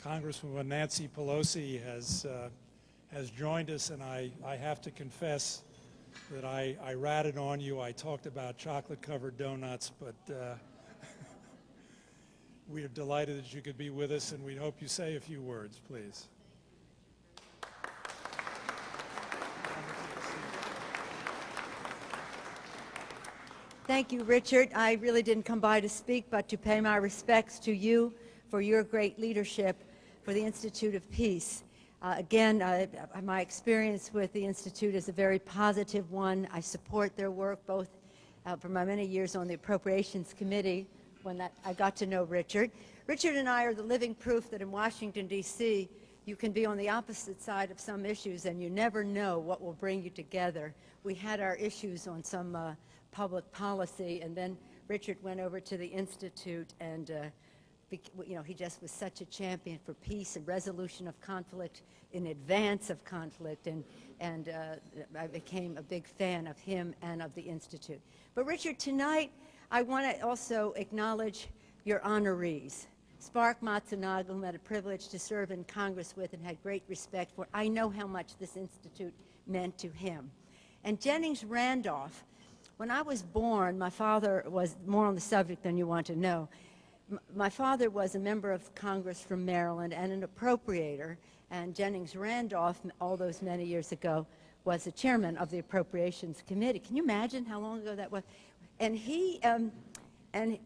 Congresswoman Nancy Pelosi has joined us, and I have to confess that I ratted on you. I talked about chocolate-covered donuts, but we are delighted that you could be with us, and we hope you say a few words, please. Thank you, Richard. I really didn't come by to speak, but to pay my respects to you for your great leadership for the Institute of Peace. Again, my experience with the Institute is a very positive one. I support their work, both for my many years on the Appropriations Committee, when I got to know Richard. Richard and I are the living proof that in Washington, D.C., you can be on the opposite side of some issues, and you never know what will bring you together. We had our issues on some public policy, and then Richard went over to the Institute, and he just was such a champion for peace and resolution of conflict in advance of conflict, and I became a big fan of him and of the Institute. But Richard, tonight I want to also acknowledge your honorees. Spark Matsunaga, whom I had a privilege to serve in Congress with and had great respect for. I know how much this Institute meant to him. And Jennings Randolph. When I was born, my father was more on the subject than you want to know. My father was a member of Congress from Maryland and an appropriator, and Jennings Randolph, all those many years ago, was the chairman of the Appropriations Committee. Can you imagine how long ago that was? And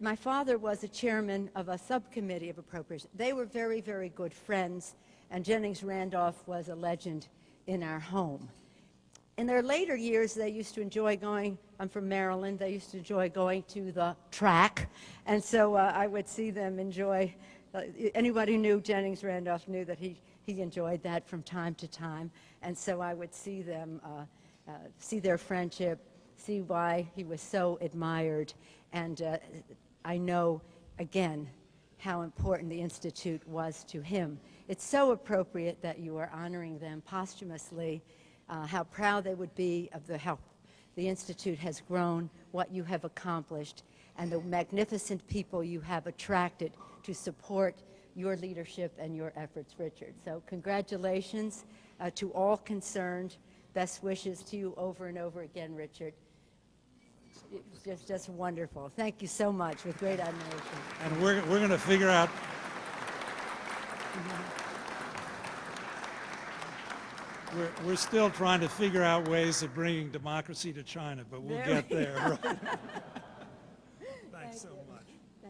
my father was a chairman of a subcommittee of appropriations. They were very, very good friends, and Jennings Randolph was a legend in our home. In their later years, they used to enjoy going, I'm from Maryland, they used to enjoy going to the track, and so I would see them enjoy, anybody who knew Jennings Randolph knew that he enjoyed that from time to time, and so I would see them, see their friendship, see why he was so admired, and I know, again, how important the Institute was to him. It's so appropriate that you are honoring them posthumously. How proud they would be of how the Institute has grown, what you have accomplished, and the magnificent people you have attracted to support your leadership and your efforts, Richard. So congratulations to all concerned. Best wishes to you over and over again, Richard. It's just wonderful. Thank you so much, with great admiration. And we're going to figure out. We're still trying to figure out ways of bringing democracy to China, but we'll get there. Right? Thanks so much.